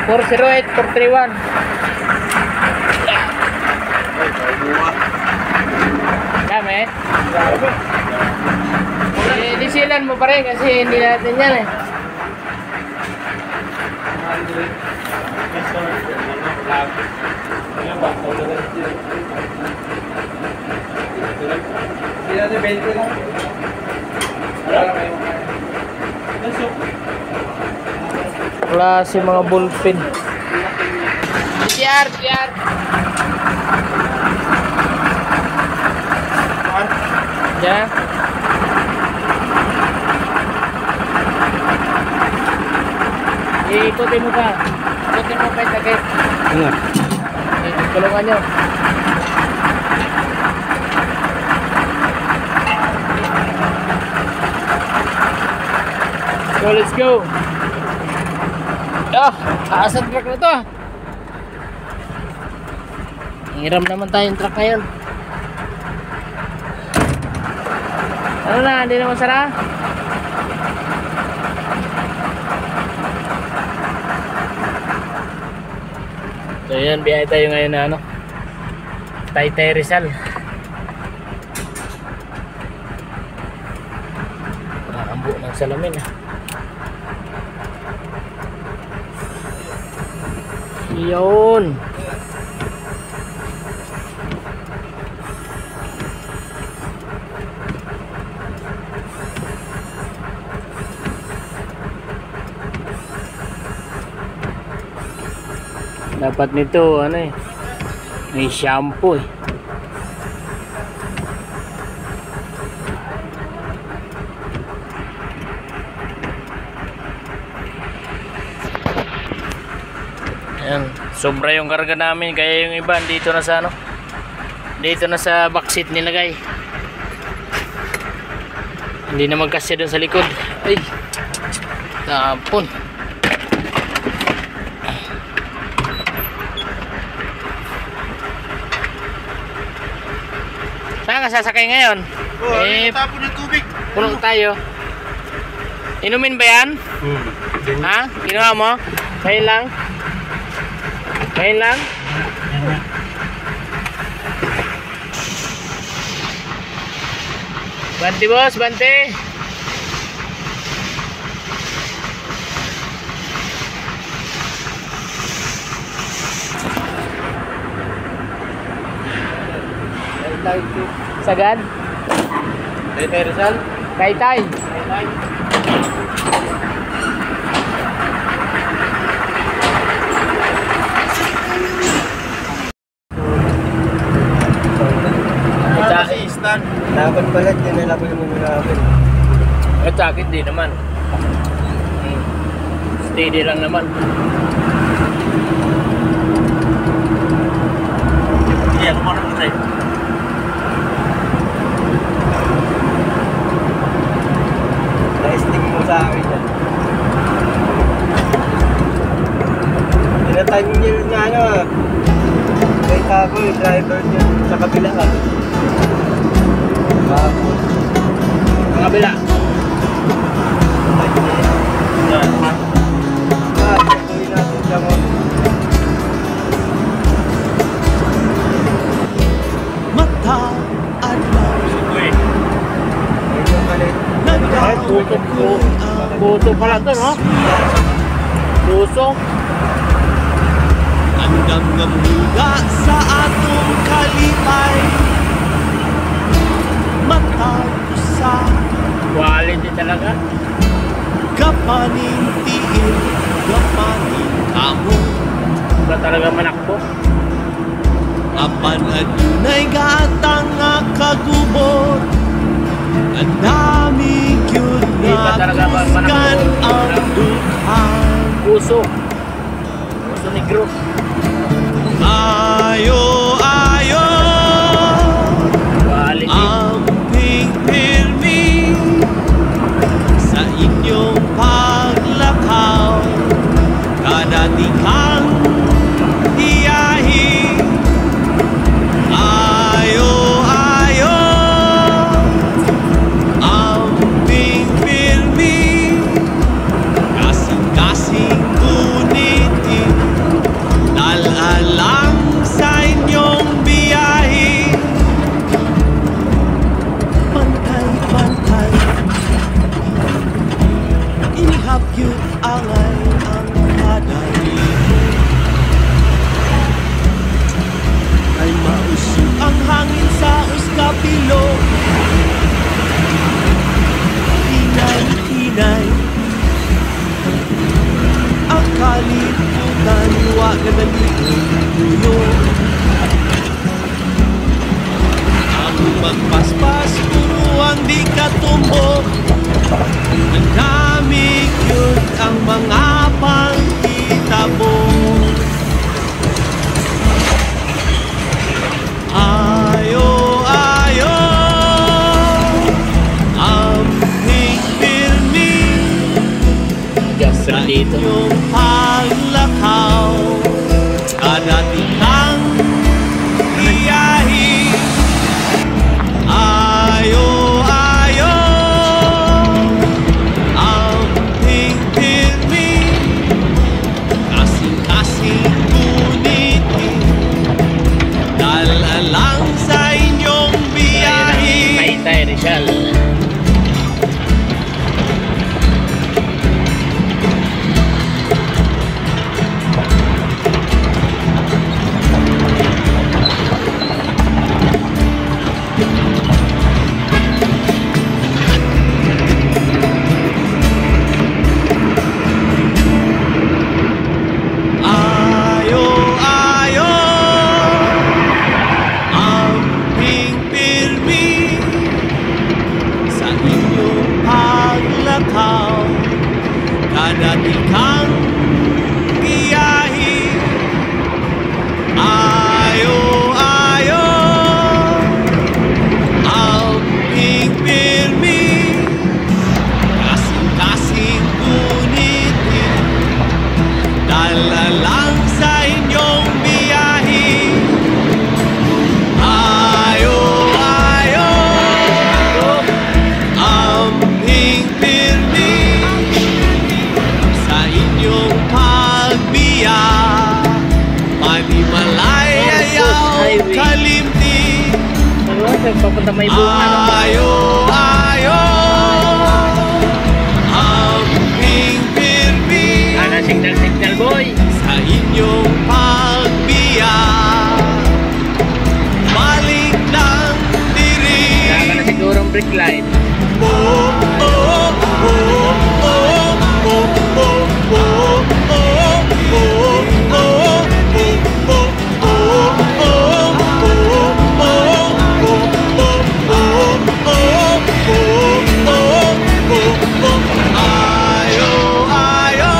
408, 431. Dami eh. Disilan mo pa rin kasi hindi natin yan eh. Klase mga bullpen. TR. Ya. Ikutin mo ka. Ikutin mo pa yung Ano? Tulungan nyo. So let's go. Taas ang truck na to. Hiram naman tayong truck ngayon. Ano na, hindi naman sara. So yan, biyahe tayo ngayon na ano, Taytay Rizal. Nakakambo ng salamin ah. Yun. Dapat nito ano eh, may shampoo eh. Ayan, sobra yung karga namin kaya yung iba dito na sa ano, dito na sa backseat nilagay. Hindi na magkasya doon sa likod. Ay, tapon. Saan ka sasakay ngayon? Tapon ng tubig. Punong tayo. Inumin ba yan? Ha? Ginawa mo? Ngayon lang? Ngayon lang? Banti boss, banti. Sagad? Taytay Rizal? Taytay. Dapat pala, dinala ko yung mga namin. At sakit di naman. Steady lang naman. Iya, kemana kita? Na-sting mo sa akin yan. Tinatanyil nga ano ah. May kako yung driver niya sa kabila ka. Kabila. Mata adlaw Ay, puso pala ito, no? Puso. Andang ngamuga sa atong kalipay. Mata sa Quality talaga. kapanintiin, kapanin amo. Ba talaga manakbo? Apan adunay gatang nga kagubot. Ang dami yun Iba talaga ba kusgan manakbo? ang dukhan. Puso. Puso negro. Ayo, ayo, Quality. amping pirmi sa inyong paglakaw. Kadatikang iyahi. Ayo, ayo, amping pirmi akyut angay ang kadali ay mausok ang hangin sa uskapilo hinay-hinay ang kalimutan wag na nalimuyo ang magpaspas puro ang di katumbok ang dami yun ang mga pangkita mo ayo ayo amping pirmi sa dito. inyong paglakaw kadating kang biyahe ayo ayo amping pirmi kasing-kasing gunitin dala lang sa inyong biyahe Taytay Rizal. ayo ayo amping pirmi sa inyong paglakaw kadating kang biyahe ayo ayo amping pirmi kasing-kasing gunitin dala lang sa inyong biyahe ayo ayo amping pirmi sa inyong pagbiya manimalay ayaw kalimti Papunta may bunga. ayo ayo amping pirmi Signal boy. sa inyong pagbiya balik ng diri Saka na siguro ang brake light. oh, oh, oh, oh, oh, oh, oh, ayo ayo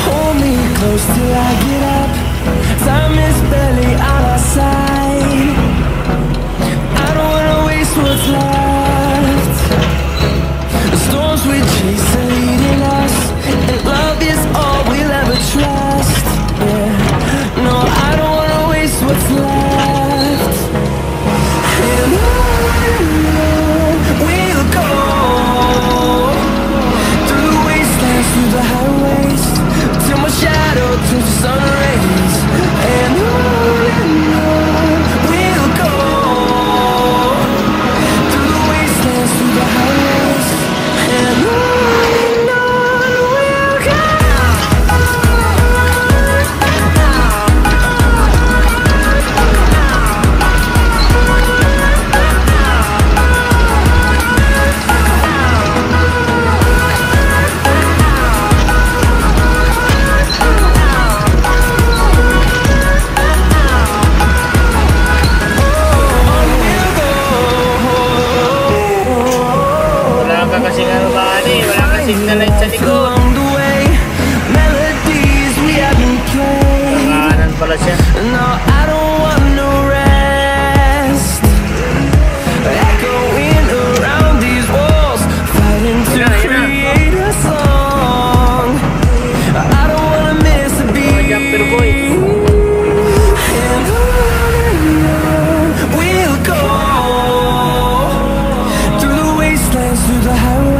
Hold me close till I get up. Time is barely on our side. I don't wanna waste what's left. The storms we chase are leading us, and love is all we'll ever trust. Yeah, no, I don't wanna waste what's left. And on we'll go through the wastelands, through the highways, till my shadow turns to sun rays. And on we'll go through the wastelands, through the highways. And on we'll go. Wala ka kasing ano ba ni? Wala ka signal light sa likod. Along the way, melodies we haven't played. Kanan pala siya. No, I don't want no rest. Echoing around these walls, fighting to create a song. I don't wanna miss a beat. Jumper boy. And on we'll go through the wastelands, through the highways.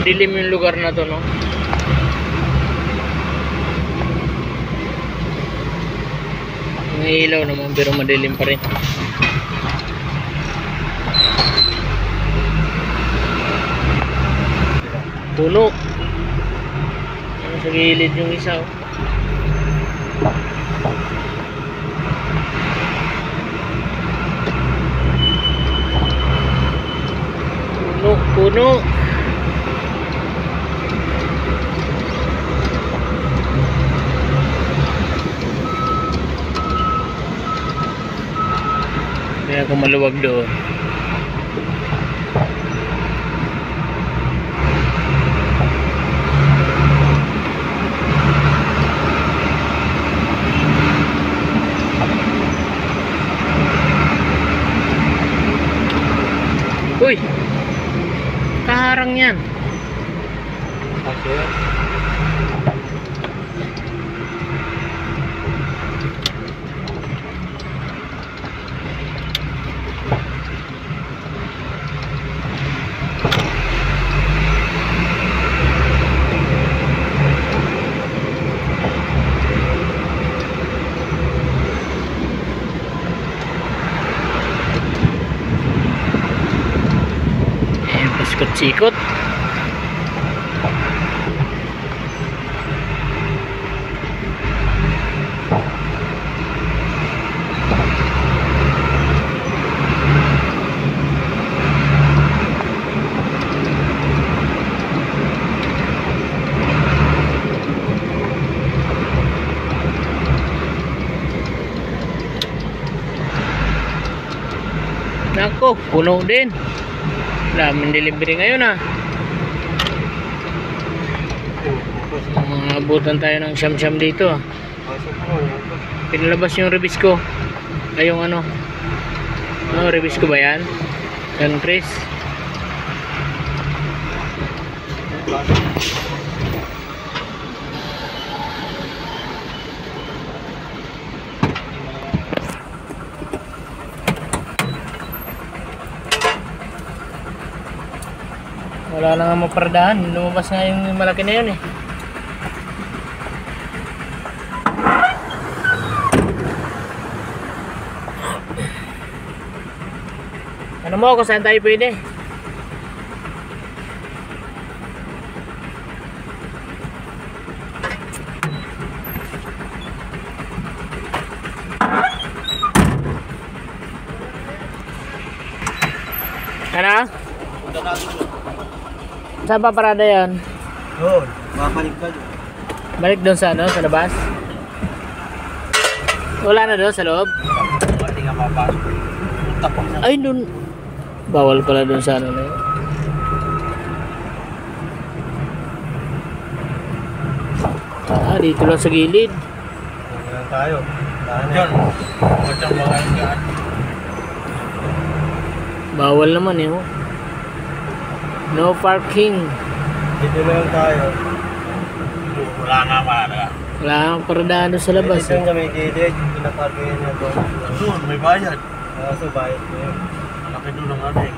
Madilim yung lugar na to, no? May ilaw naman pero madilim pa rin. Puno. Ano sa gilid yung isa, oh. Puno. Kaya ako maluwag doon. Uy! Kaharang yan. Okay. Sikot-sikot. Nako, puno din. Daming delivery ngayon, ah. Mga abutan tayo ng siyam-siyam dito, ah. Pinalabas yung release ko. Ay, yung ano. Ano, release ko ba yan? Yan, Chris. Wala na nga maparadahan. Lumabas nga yung malaki na yun, eh. Ano mo kung saan tayo pwede? Ano? Saan pa parada yan? Doon, babalik ka doon. Balik doon sa ano, sa labas? Wala na doon sa loob? Hindi nga mapasok. Tapos na. Ay, doon. Bawal pala doon sa ano na yun. Ah, dito lang sa gilid. Ganyan tayo. Diyan. Diyan mga gaan. Bawal naman, eh. Oh. No parking. Dito lang tayo. Wala nga para. Wala kang paradahan doon sa labas. Dito nga may gilid. Pinaparkingan niya doon. Doon, may bayad. So bayad mo yun. Malaki doon ang ano eh.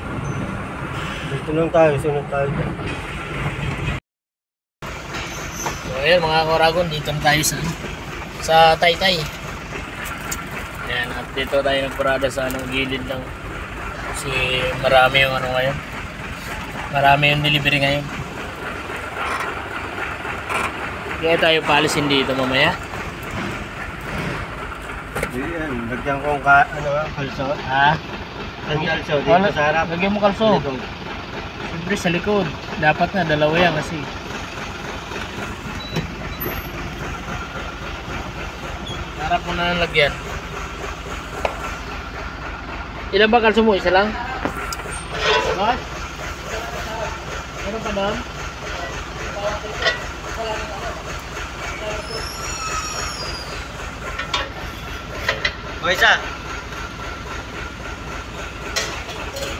Dito lang tayo. Sunod tayo dyan. So, ayan mga Koragon, dito na tayo sa Taytay. Ayan, at dito tayo nagparada sa anong gilid lang. Kasi marami yung ano ngayon. Marami yung delivery ngayon. Kaya tayo paalisin dito mamaya. Yan, lagyan kong kalso. Ha? Ang kalso dito sa harap. Lagyan mo kalso. Dito. Siyempre sa likod. Dapat na dalawa yan kasi. Harap mo na lagyan. Ilan ba kalso mo? Isa lang? What? Ano pa doon? O isa.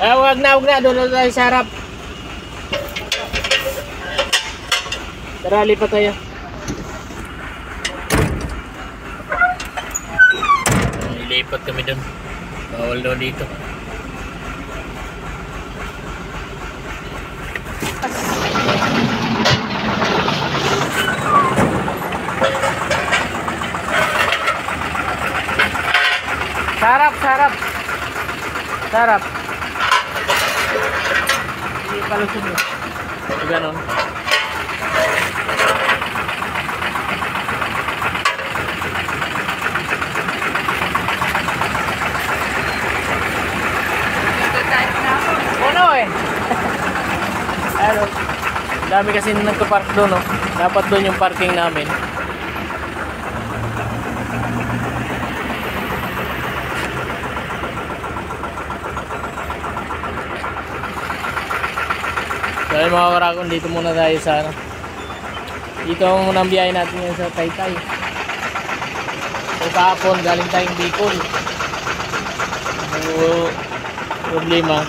Ah, wag na. Doon na tayo sa harap. Tara, lipat tayo. Ilipat kami doon. Bawal daw dito. Sarap, sarap. Sarap. Hindi palusog mo. Ganon. Ano eh? Ano? Dami kasi nagpa-park doon, no? Dapat doon yung parking namin. So ayun mga karagon, dito muna tayo sa ano. Dito muna ang biyahe natin yan sa Taytay. So kahapon galing tayong Bicol. So problema,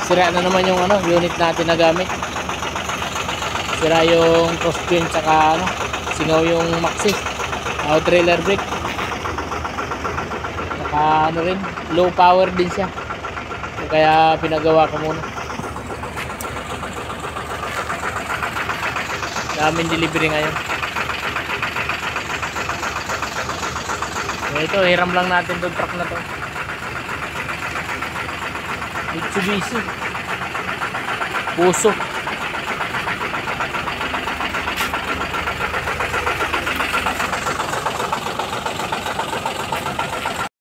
sira na naman yung ano, unit natin na gamit. Sira yung crossbeam tsaka ano, singaw yung maxi. Trailer brake. Tsaka ano rin, low power din siya. Kaya pinagawa ko muna. Daming delivery ngayon. So, ito, hiram lang natin itong truck na to. Mitsubishi Puso.